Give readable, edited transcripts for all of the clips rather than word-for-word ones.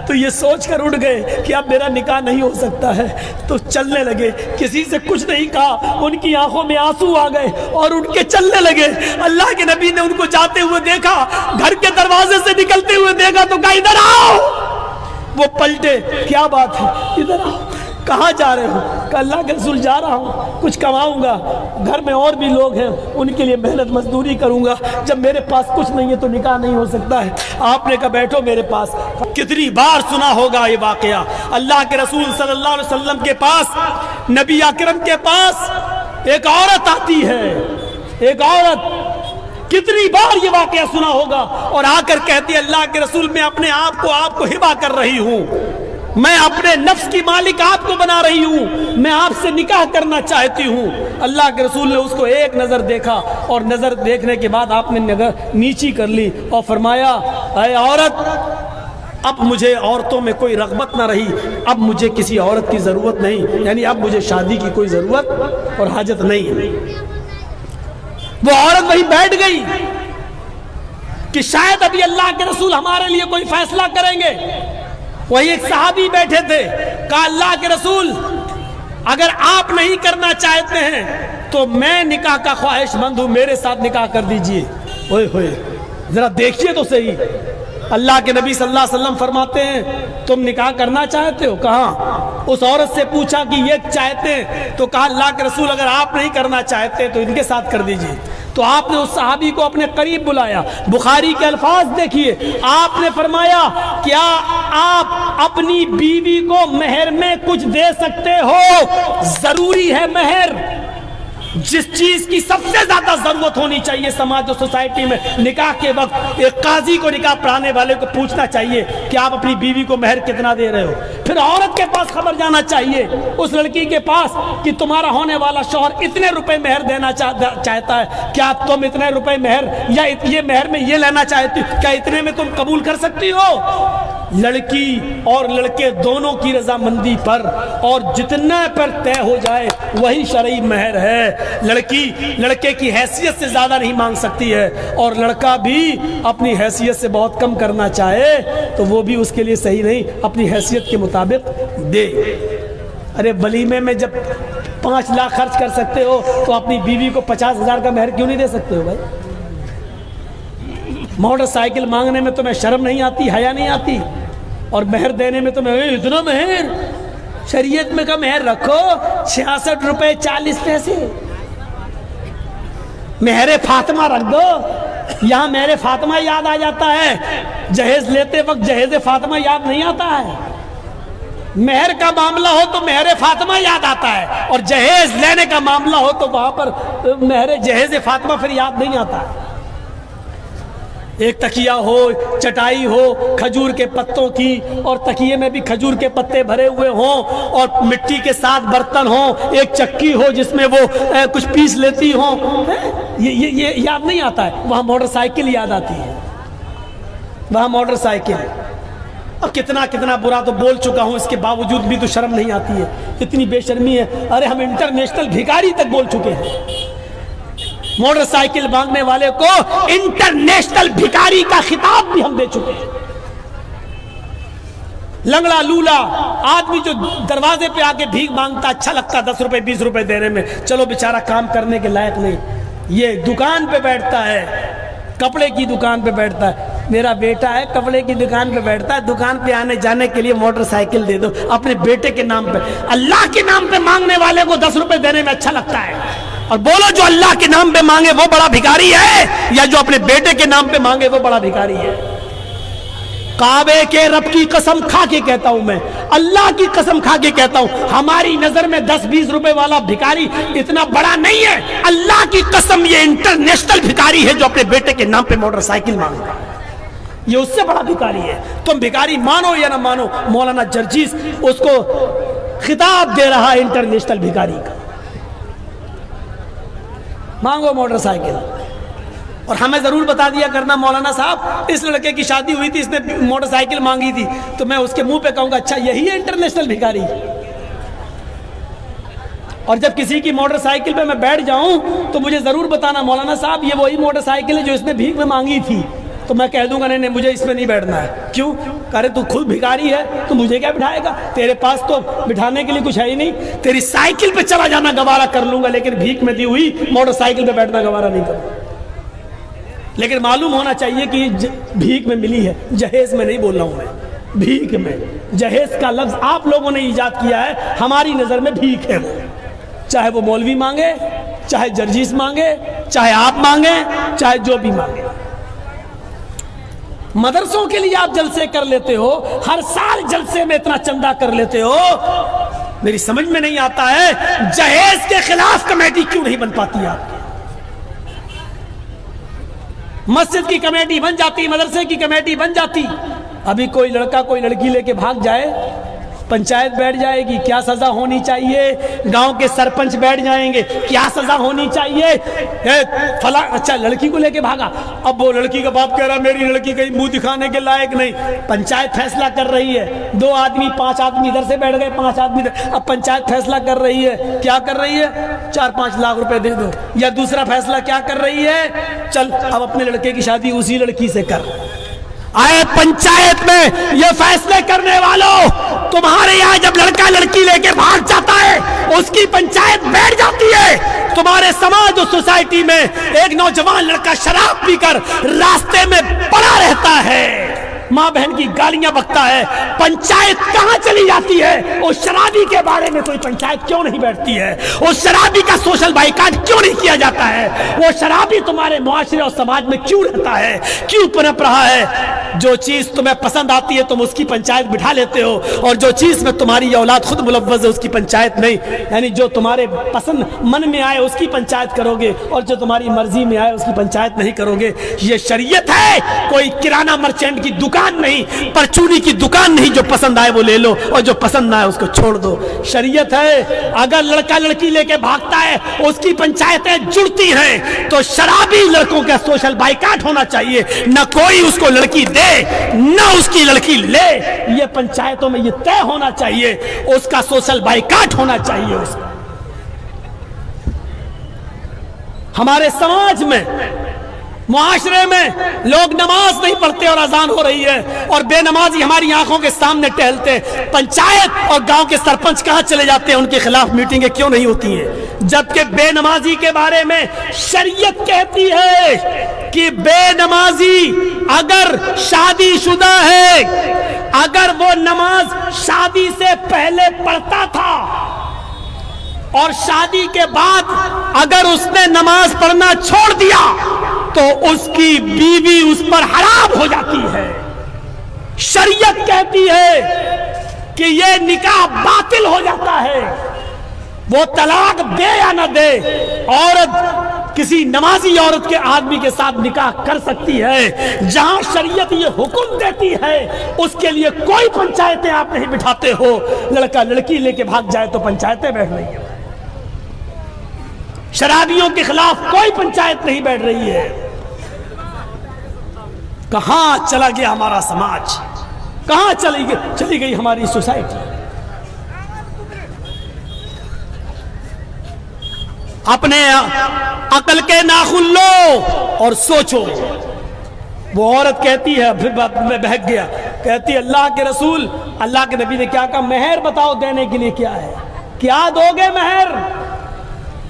تو یہ سوچ کر اٹھ گئے کہ اب میرا نکاح نہیں ہو سکتا ہے، تو چلنے لگے، کسی سے کچھ نہیں کہا، ان کی آنکھوں میں آنسو آ گئے اور اٹھ کے چلنے لگے۔ اللہ کے نبی نے ان کو جاتے ہوئے دیکھا، گھر کے دروازے سے نکلتے ہوئے دیکھا تو کہا ادھر آؤ۔ وہ پلٹے، کیا بات ہے، ادھر آؤ۔ کہاں جا رہے ہو؟ کہ اللہ کے رسول جا رہا ہوں، کچھ کماؤں گا، گھر میں اور بھی لوگ ہیں ان کے لیے محنت مزدوری کروں گا، جب میرے پاس کچھ نہیں ہے تو نکاح نہیں ہو سکتا ہے۔ آپ نے کہا بیٹھو میرے پاس۔ کتنی بار سنا ہوگا یہ واقعہ، اللہ کے رسول صلی اللہ علیہ وسلم کے پاس، نبی اکرم کے پاس ایک عورت آتی ہے، ایک عورت، کتنی بار یہ واقعہ سنا ہوگا، اور آ کر کہتی ہے اللہ کے رسول میں اپنے آپ کو ہبا کر رہی ہوں، میں اپنے نفس کی مالک آپ کو بنا رہی ہوں، میں آپ سے نکاح کرنا چاہتی ہوں۔ اللہ کے رسول نے اس کو ایک نظر دیکھا، اور نظر دیکھنے کے بعد آپ نے نظر نیچی کر لی اور فرمایا اے عورت، اب مجھے عورتوں میں کوئی رغبت نہ رہی، اب مجھے کسی عورت کی ضرورت نہیں، یعنی اب مجھے شادی کی کوئی ضرورت اور حاجت نہیں ہے۔ وہ عورت وہی بیٹھ گئی کہ شاید ابھی اللہ کے رسول ہمارے لیے کوئی فیصلہ کریں گے۔ وہی ایک صحابی بیٹھے تھے، کہا اللہ کے رسول اگر آپ نہیں کرنا چاہتے ہیں تو میں نکاح کا خواہش مند ہوں، میرے ساتھ نکاح کر دیجئے۔ اوئے ہوئے، ذرا دیکھیے تو صحیح، اللہ کے نبی صلی اللہ علیہ وسلم فرماتے ہیں تم نکاح کرنا چاہتے ہو؟ کہاں؟ اس عورت سے پوچھا کہ یہ چاہتے ہیں، تو کہا اللہ کے رسول اگر آپ نہیں کرنا چاہتے تو ان کے ساتھ کر دیجئے۔ تو آپ نے اس صحابی کو اپنے قریب بلایا، بخاری کے الفاظ دیکھیے، آپ نے فرمایا کیا آپ اپنی بیوی کو مہر میں کچھ دے سکتے ہو؟ ضروری ہے مہر، جس چیز کی سب سے زیادہ ضرورت ہونی چاہیے سماج اور سوسائٹی میں، نکاح کے وقت ایک قاضی کو، نکاح پڑھانے والے کو پوچھنا چاہیے کہ آپ اپنی بیوی کو مہر کتنا دے رہے ہو۔ پھر عورت کے پاس خبر جانا چاہیے، اس لڑکی کے پاس، کہ تمہارا ہونے والا شوہر اتنے روپے مہر دینا چاہتا ہے، کیا تم اتنے روپے مہر یا یہ مہر میں یہ لینا چاہتی ہو، کیا اتنے میں تم قبول کر سکتی ہو؟ لڑکی اور لڑکے دونوں کی رضامندی پر، اور جتنا پر طے ہو جائے وہی شرعی مہر ہے۔ لڑکی لڑکے کی حیثیت سے زیادہ نہیں مانگ سکتی ہے، اور لڑکا بھی اپنی حیثیت سے بہت کم کرنا چاہے تو وہ بھی اس کے لیے صحیح نہیں، اپنی حیثیت کے مطابق دے۔ ارے ولیمے میں جب 5 لاکھ خرچ کر سکتے ہو تو اپنی بیوی کو 50,000 کا مہر کیوں نہیں دے سکتے ہو بھائی؟ موٹر سائیکل مانگنے میں تمہیں شرم نہیں آتی، حیا نہیں آتی، اور مہر دینے میں تمہیں اتنا مہر؟ شریعت میں کا مہر رکھو 66 روپے 40 پیسے، مہر فاطمہ رکھ دو۔ یہاں مہر فاطمہ یاد آ جاتا ہے، جہیز لیتے وقت جہیز فاطمہ یاد نہیں آتا ہے۔ مہر کا معاملہ ہو تو مہر فاطمہ یاد آتا ہے، اور جہیز لینے کا معاملہ ہو تو وہاں پر مہر جہیز فاطمہ پھر یاد نہیں آتا ہے۔ ایک تکیہ ہو، چٹائی ہو کھجور کے پتوں کی، اور تکیے میں بھی کھجور کے پتے بھرے ہوئے ہوں، اور مٹی کے ساتھ برتن ہوں، ایک چکی ہو جس میں وہ کچھ پیس لیتی ہوں، یہ یاد نہیں آتا ہے۔ وہاں موٹر سائیکل یاد آتی ہے، وہاں موٹر سائیکل۔ اب کتنا برا تو بول چکا ہوں، اس کے باوجود بھی تو شرم نہیں آتی ہے، اتنی بے شرمی ہے۔ ارے ہم انٹرنیشنل بھکاری تک بول چکے ہیں، موٹر سائیکل مانگنے والے کو انٹرنیشنل بھکاری کا خطاب بھی ہم دے چکے ہیں۔ لنگڑا لولا آدمی جو دروازے پہ آ کے بھیک مانگتا، اچھا لگتا 10 روپے 20 روپے دینے میں، چلو بیچارہ کام کرنے کے لائق نہیں، یہ دکان پہ بیٹھتا ہے، کپڑے کی دکان پہ بیٹھتا ہے۔ میرا بیٹا ہے کپڑے کی دکان پہ بیٹھتا ہے، دکان پہ آنے جانے کے لیے موٹر سائیکل دے دو اپنے بیٹے کے نام پہ۔ اللہ کے نام پہ مانگنے والے کو 10 روپے دینے میں اچھا لگتا ہے، اور بولو جو اللہ کے نام پہ مانگے وہ بڑا بھکاری ہے، یا جو اپنے بیٹے کے نام پہ مانگے وہ بڑا بھکاری ہے؟ کعبے کے رب کی قسم کھا کے کہتا ہوں، میں اللہ کی قسم کھا کے کہتا ہوں، ہماری نظر میں 10-20 روپے والا بھکاری اتنا بڑا نہیں ہے۔ اللہ کی قسم یہ انٹرنیشنل بھکاری ہے جو اپنے بیٹے کے نام پہ موٹر سائیکل مانگتا ہے، یہ اس سے بڑا بھکاری ہے۔ تم بھکاری مانو یا نہ مانو، مولانا جرجیس اس کو خطاب دے رہا ہے انٹرنیشنل بھکاری کا۔ مانگو موٹر سائیکل، اور ہمیں ضرور بتا دیا کرنا مولانا صاحب اس لڑکے کی شادی ہوئی تھی، اس نے موٹر سائیکل مانگی تھی، تو میں اس کے منہ پہ کہوں گا اچھا یہی ہے انٹرنیشنل بھکاری؟ اور جب کسی کی موٹر سائیکل پہ میں بیٹھ جاؤں تو مجھے ضرور بتانا مولانا صاحب یہ وہی موٹر سائیکل ہے جو اس نے بھیک میں مانگی تھی، تو میں کہہ دوں گا نہیں مجھے اس میں نہیں بیٹھنا ہے۔ کیوں؟ ارے تو خود بھکاری ہے تو مجھے کیا بٹھائے گا, تیرے پاس تو بٹھانے کے لیے کچھ ہے ہی نہیں, تیری سائیکل پہ چلا جانا گوارا کر لوں گا لیکن بھیک میں دی ہوئی موٹر سائیکل پہ بیٹھنا گوارا نہیں کروں. لیکن معلوم ہونا چاہیے کہ یہ بھیک میں ملی ہے, جہیز میں نہیں بول رہا ہوں میں, بھیک میں. جہیز کا لفظ آپ لوگوں نے ایجاد کیا ہے, ہماری نظر میں بھیک ہے وہ, چاہے وہ مولوی مانگے, چاہے جرجیس مانگے, چاہے آپ مانگے, چاہے جو بھی مانگے. مدرسوں کے لیے آپ جلسے کر لیتے ہو, ہر سال جلسے میں اتنا چندہ کر لیتے ہو, میری سمجھ میں نہیں آتا ہے جہیز کے خلاف کمیٹی کیوں نہیں بن پاتی آپ کی. مسجد کی کمیٹی بن جاتی, مدرسے کی کمیٹی بن جاتی. ابھی کوئی لڑکا کوئی لڑکی لے کے بھاگ جائے, پنچایت بیٹھ جائے گی, کیا سزا ہونی چاہیے, گاؤں کے سرپنچ بیٹھ جائیں گے, کیا سزا ہونی چاہیے, فلاں اچھا لڑکی کو لے کے بھاگا, اب وہ لڑکی کا باپ کہہ رہا میری لڑکی کہیں منہ دکھانے کے لائق نہیں, پنچایت فیصلہ کر رہی ہے, 2 آدمی 5 آدمی ادھر سے بیٹھ گئے, 5 آدمی ادھر, اب پنچایت فیصلہ کر رہی ہے, کیا کر رہی ہے, 4-5 لاکھ روپے دے دو. یا دوسرا فیصلہ کیا کر رہی ہے, چل اب اپنے لڑکے کی شادی اسی لڑکی سے کر. آئے پنچایت میں یہ فیصلے کرنے والوں, تمہارے یہاں جب لڑکا لڑکی لے کے بھاگ جاتا ہے اس کی پنچایت بیٹھ جاتی ہے, تمہارے سماج اور سوسائٹی میں ایک نوجوان لڑکا شراب پی کر راستے میں پڑا رہتا ہے, ماں بہن کی گالیاں بکتا ہے, پنچایت کہاں چلی جاتی ہے؟ اس شرابی کے بارے میں کوئی پنچایت کیوں نہیں بیٹھتی ہے؟ اس شرابی کا سوشل بائیکاٹ کیوں نہیں کیا جاتا ہے؟ وہ شرابی تمہارے معاشرے اور سماج میں کیوں رہتا ہے, کیوں پنپ رہا ہے؟ جو چیز تمہیں پسند آتی ہے تم اس کی پنچایت بٹھا لیتے ہو, اور جو چیز میں تمہاری اولاد خود ملوث ہے اس کی پنچایت نہیں. یعنی جو تمہارے پسند من میں آئے اس کی پنچایت کرو گے, اور جو تمہاری مرضی میں آئے اس کی پنچایت نہیں کرو گے. یہ شریعت ہے, کوئی کرانہ مرچینٹ کی دکان نہیں, پرچونی کی دکان نہیں, جو پسند آئے وہ لے لو اور جو پسند نہ آئے اس کو چھوڑ دو. شریعت ہے, اگر لڑکا لڑکی لے کے بھاگتا ہے اس کی پنچایتیں جڑتی ہیں, تو شرابی لڑکوں کا سوشل بائیکاٹ ہونا چاہیے, نہ کوئی اس کو لڑکی دے نہ اس کی لڑکی لے. یہ پنچایتوں میں یہ طے ہونا چاہیے, اس کا سوشل بائیکاٹ ہونا چاہیے. اس کا ہمارے سماج میں معاشرے میں لوگ نماز نہیں پڑھتے اور اذان ہو رہی ہے, اور بے نمازی ہماری آنکھوں کے سامنے ٹہلتے. پنچایت اور گاؤں کے سرپنچ کہاں چلے جاتے ہیں, ان کے خلاف میٹنگیں کیوں نہیں ہوتی ہیں؟ جبکہ بے نمازی کے بارے میں شریعت کہتی ہے کہ بے نمازی اگر شادی شدہ ہے, اگر وہ نماز شادی سے پہلے پڑھتا تھا اور شادی کے بعد اگر اس نے نماز پڑھنا چھوڑ دیا تو اس کی بیوی اس پر حرام ہو جاتی ہے. شریعت کہتی ہے کہ یہ نکاح باطل ہو جاتا ہے. وہ طلاق دے یا نہ دے, عورت کسی نمازی عورت کے آدمی کے ساتھ نکاح کر سکتی ہے. جہاں شریعت یہ حکم دیتی ہے اس کے لیے کوئی پنچایتیں آپ نہیں بٹھاتے ہو. لڑکا لڑکی لے کے بھاگ جائے تو پنچایتیں بیٹھ رہی ہیں, شرابیوں کے خلاف کوئی پنچایت نہیں بیٹھ رہی ہے. کہاں چلا گیا ہمارا سماج, کہاں چلی گئی ہماری سوسائٹی؟ اپنے عقل کے ناخن لو اور سوچو. وہ عورت کہتی ہے, پھر میں بہک گیا, کہتی ہے اللہ کے رسول, اللہ کے نبی نے کیا کہا, مہر بتاؤ دینے کے لیے کیا ہے, کیا دو گے مہر,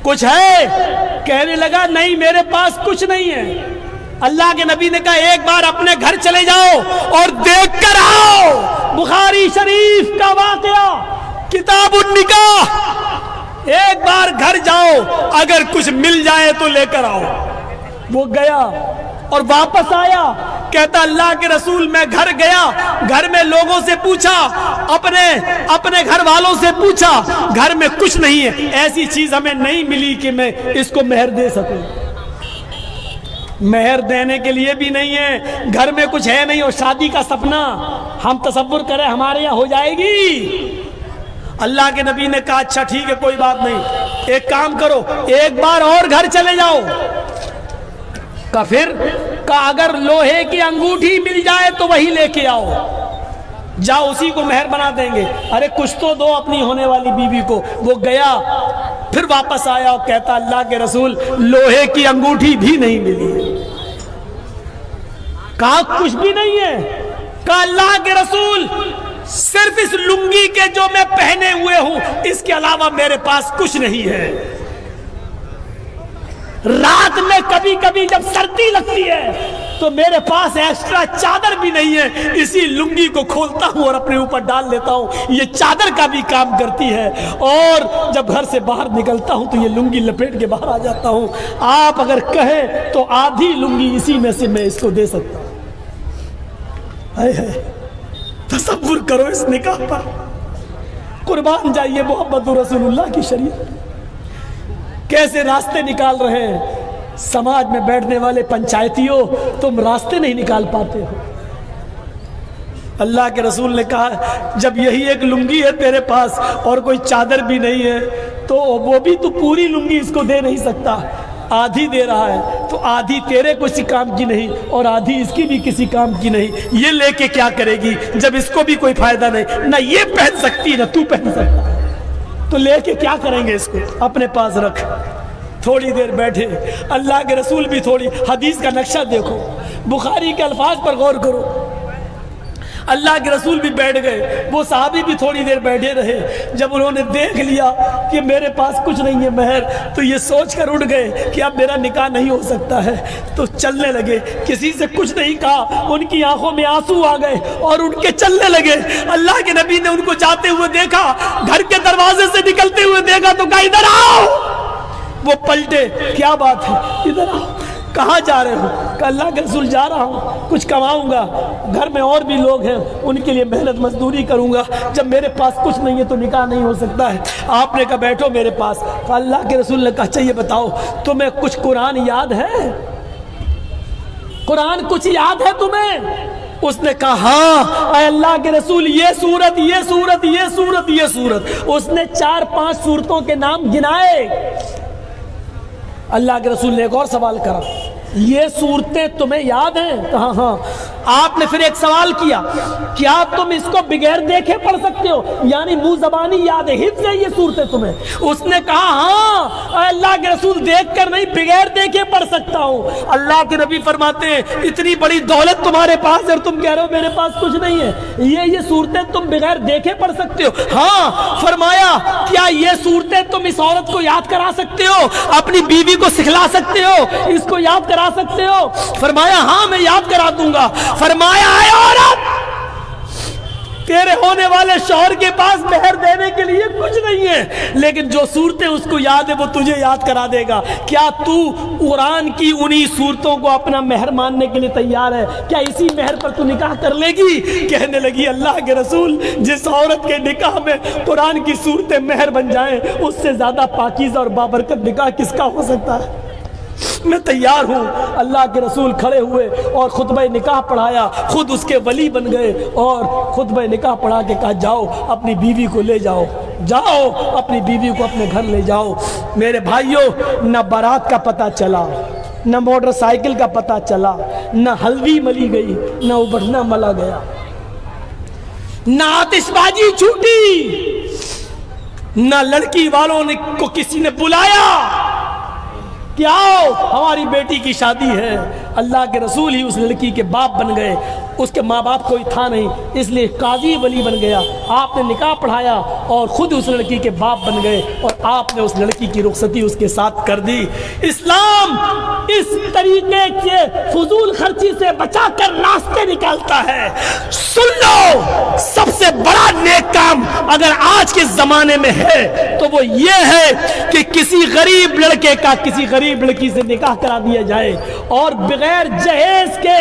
کچھ ہے؟ کہنے لگا نہیں میرے پاس کچھ نہیں ہے. اللہ کے نبی نے کہا ایک بار اپنے گھر چلے جاؤ اور دیکھ کر آؤ. بخاری شریف کا واقعہ, کتاب النکاح, ایک بار گھر جاؤ, اگر کچھ مل جائے تو لے کر آؤ. وہ گیا اور واپس آیا, کہتا اللہ کے رسول میں گھر گیا, گھر میں لوگوں سے پوچھا, اپنے گھر والوں سے پوچھا, گھر میں کچھ نہیں ہے, ایسی چیز ہمیں نہیں ملی کہ میں اس کو مہر دے سکوں. مہر دینے کے لیے بھی نہیں ہے, گھر میں کچھ ہے نہیں, اور شادی کا سپنا ہم تصور کریں ہمارے یہاں ہو جائے گی. اللہ کے نبی نے کہا اچھا ٹھیک ہے کوئی بات نہیں, ایک کام کرو ایک بار اور گھر چلے جاؤ. پھر کہا اگر لوہے کی انگوٹھی مل جائے تو وہی لے کے آؤ, جاؤ اسی کو مہر بنا دیں گے. ارے کچھ تو دو اپنی ہونے والی بیوی کو. وہ گیا, پھر واپس آیا اور کہتا اللہ کے رسول لوہے کی انگوٹھی بھی نہیں ملی. کہا کچھ بھی نہیں ہے, کہا اللہ کے رسول صرف اس لنگی کے جو میں پہنے ہوئے ہوں اس کے علاوہ میرے پاس کچھ نہیں ہے. رات میں کبھی کبھی جب سردی لگتی ہے تو میرے پاس ایکسٹرا چادر بھی نہیں ہے, اسی لنگی کو کھولتا ہوں اور اپنے اوپر ڈال لیتا ہوں, یہ چادر کا بھی کام کرتی ہے. اور جب گھر سے باہر نکلتا ہوں تو یہ لنگی لپیٹ کے باہر آ جاتا ہوں. آپ اگر کہیں تو آدھی لنگی اسی میں سے میں اس کو دے سکتا ہوں. تصور کرو اس نکاح پر. قربان جائیے محمد رسول اللہ کی شریعت. کیسے راستے نکال رہے ہیں. سماج میں بیٹھنے والے پنچایتیوں, تم راستے نہیں نکال پاتے ہو. اللہ کے رسول نے کہا جب یہی ایک لنگی ہے تیرے پاس اور کوئی چادر بھی نہیں ہے تو وہ بھی تو پوری لنگی اس کو دے نہیں سکتا, آدھی دے رہا ہے تو آدھی تیرے کسی کام کی نہیں اور آدھی اس کی بھی کسی کام کی نہیں. یہ لے کے کیا کرے گی جب اس کو بھی کوئی فائدہ نہیں, نہ یہ پہن سکتی نہ تو پہن سکتا, تو لے کے کیا کریں گے اس کو, اپنے پاس رکھ. تھوڑی دیر بیٹھے, اللہ کے رسول بھی تھوڑی, حدیث کا نقشہ دیکھو, بخاری کے الفاظ پر غور کرو. اللہ کے رسول بھی بیٹھ گئے, وہ صحابی بھی تھوڑی دیر بیٹھے رہے. جب انہوں نے دیکھ لیا کہ میرے پاس کچھ نہیں ہے مہر, تو یہ سوچ کر اٹھ گئے کہ اب میرا نکاح نہیں ہو سکتا ہے, تو چلنے لگے. کسی سے کچھ نہیں کہا, ان کی آنکھوں میں آنسو آ گئے اور اٹھ کے چلنے لگے. اللہ کے نبی نے ان کو جاتے ہوئے دیکھا, گھر کے دروازے سے نکلتے ہوئے دیکھا تو کہا ادھر آؤ. وہ پلٹے, کیا بات ہے, ادھر آؤ. کہاں جا رہے ہو؟ کہ اللہ کے رسول جا رہا ہوں, کچھ کماؤں گا, گھر میں اور بھی لوگ ہیں ان کے لیے محنت مزدوری کروں گا. جب میرے پاس کچھ نہیں ہے تو نکاح نہیں ہو سکتا ہے. آپ نے کہا بیٹھو میرے پاس. کہ اللہ کے رسول نے کہا اچھا یہ بتاؤ تمہیں کچھ قرآن یاد ہے؟ قرآن کچھ یاد ہے تمہیں؟ اس نے کہا ہاں اے اللہ کے رسول یہ سورت یہ سورت یہ سورت یہ سورت. اس نے 4-5 سورتوں کے نام گنائے. اللہ کے رسول نے ایک اور سوال کرا, یہ صورتیں تمہیں یاد ہیں؟ کہا ہاں. آپ نے پھر ایک سوال کیا, کیا تم اس کو بغیر دیکھے پڑھ سکتے ہو, یعنی منہ زبانی یاد ہے, حفظ ہے یہ صورتیں تمہیں؟ اس نے کہا ہاں اے اللہ کے رسول دیکھ کر نہیں بغیر دیکھے پڑھ سکتا ہوں. اللہ کے نبی فرماتے ہیں اتنی بڑی دولت تمہارے پاس ہے اور تم کہہ رہے ہو میرے پاس کچھ نہیں ہے, یہ صورتیں تم بغیر دیکھے پڑھ سکتے ہو؟ ہاں. فرمایا کیا یہ صورتیں تم اس عورت کو یاد کرا سکتے ہو, اپنی بیوی کو سکھلا سکتے ہو, اس کو یاد کرا سکتے ہو؟ فرمایا ہاں میں یاد کرا دوں گا. فرمایا اے عورت تیرے ہونے والے شوہر کے پاس مہر دینے کے لیے کچھ نہیں ہے, لیکن جو صورتیں اس کو یاد ہے وہ تجھے یاد کرا دے گا. کیا تو قرآن کی انہی صورتوں کو اپنا مہر ماننے کے لیے تیار ہے؟ کیا اسی مہر پر تو نکاح کر لے گی؟ کہنے لگی اللہ کے رسول جس عورت کے نکاح میں قرآن کی صورتیں مہر بن جائیں اس سے زیادہ پاکیزہ اور بابرکت نکاح کس کا ہو سکتا ہے؟ میں تیار ہوں. اللہ کے رسول کھڑے ہوئے اور خطبہ نکاح پڑھایا, خود اس کے ولی بن گئے اور خطبہ نکاح پڑھا کے کہا جاؤ اپنی بیوی کو لے جاؤ, جاؤ اپنی بیوی کو اپنے گھر لے جاؤ. میرے بھائیوں نہ بارات کا پتہ چلا, نہ موٹر سائیکل کا پتہ چلا, نہ ہلدی ملی گئی, نہ ابھرنا ملا گیا, نہ آتش بازی چھوٹی, نہ لڑکی والوں نے کو کسی نے بلایا کہ آؤ ہماری بیٹی کی شادی ہے. اللہ کے رسول ہی اس لڑکی کے باپ بن گئے. اس کے ماں باپ کوئی تھا نہیں, اس لیے قاضی ولی بن گیا. آپ نے نکاح پڑھایا اور خود اس لڑکی کے باپ بن گئے اور آپ نے اس لڑکی کی رخصتی اس کے ساتھ کر دی. اسلام اس طریقے سے فضول خرچی سے بچا کر راستے نکالتا ہے. سن لو, سب سے بڑا نیک کام اگر آج کے زمانے میں ہے تو وہ یہ ہے کہ کسی غریب لڑکے کا کسی غریب لڑکی سے نکاح کرا دیا جائے اور بغیر جہیز کے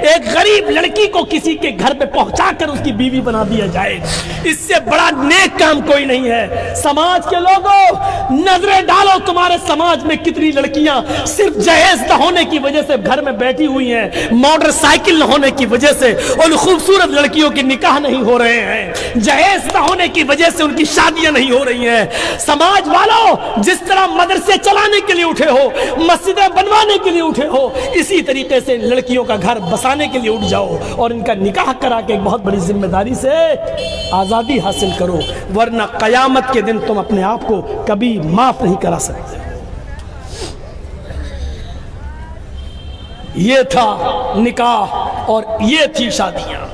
ایک غریب لڑکی کو کسی کے گھر پہ پہنچا کر اس کی بیوی بنا دیا جائے. اس سے بڑا نیک کام کوئی نہیں ہے. سماج کے لوگوں نظریں ڈالو, تمہارے سماج میں کتنی لڑکیاں صرف جہیز نہ ہونے کی وجہ سے گھر میں بیٹھی ہوئی ہیں, موٹر سائیکل نہ ہونے کی وجہ سے ان خوبصورت لڑکیوں کے نکاح نہیں ہو رہے ہیں, جہیز نہ ہونے کی وجہ سے ان کی شادیاں نہیں ہو رہی ہیں. سماج والوں جس طرح مدرسے چلانے کے لیے اٹھے ہو, مسجدیں بنوانے کے لیے اٹھے ہو, اسی طریقے سے لڑکیوں کا گھر بسانے کے لیے اٹھ جاؤ اور ان کا نکاح کرا کے ایک بہت بڑی ذمہ داری سے آزادی حاصل کرو, ورنہ قیامت کے دن تم اپنے آپ کو کبھی معاف نہیں کرا سکتے. یہ تھا نکاح اور یہ تھی شادیاں.